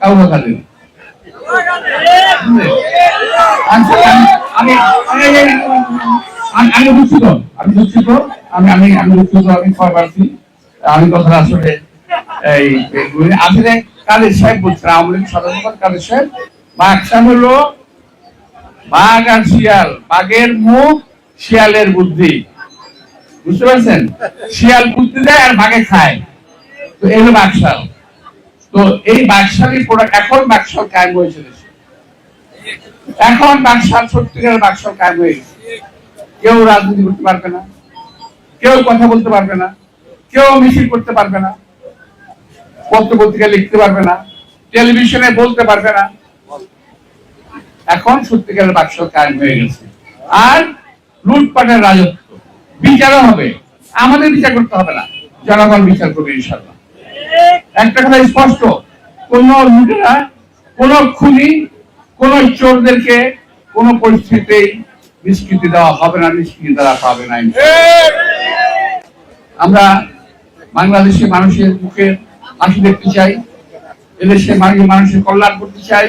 কাউকে খালি আমি দুঃখিত, আমি দুঃখিত, আমি দুঃখিত, আমি ক্ষমা প্রার্থী। আমি কথা আসলে এই আসলে কাদের সাহেব বলছেন, আওয়ামী লীগ সাধারণ কাদের সাহেব, বাঘটা হলো বাঘ আর শিয়াল, বাঘের মুখ শিয়ালের বুদ্ধি, বুঝতে পারছেন? শিয়াল বুদ্ধি দেয় আর বাঘে খায়, তো এই হলো বাকশাল। তো এই বাকশালী প্রোডাক্ট এখন বাকশাল কায়েম হয়েছে, এখন বাকশাল সত্যিকারের বাকশাল কায়েম হয়ে গেছে। কেউ রাজনীতি করতে পারবে না, কেউ কথা বলতে পারবে না, কেউ মিছিল করতে পারবে না, পত্র পত্রিকা লিখতে পারবে না, টেলিভিশনে বলতে পারবে না। এখন সত্যিকারের বাকশাল কায়েম হয়ে গেছে। আর লুটপাটের রাজত্ব, বিচারও হবে, আমাদের বিচার করতে হবে না, জনগণ বিচার করবে ইনশাআল্লাহ। একটা কথা স্পষ্ট, কোন লুটেরা, কোন খুনি, কোন চোরদেরকে কোন পরিস্থিতিতেই নিষ্কৃতি দেওয়া হবে না, নিষ্কৃতি দেওয়া পাবে না। আমরা বাংলাদেশের মানুষের মুখে হাসি দেখতে চাই, এদেশের মানুষের কল্যাণ করতে চাই।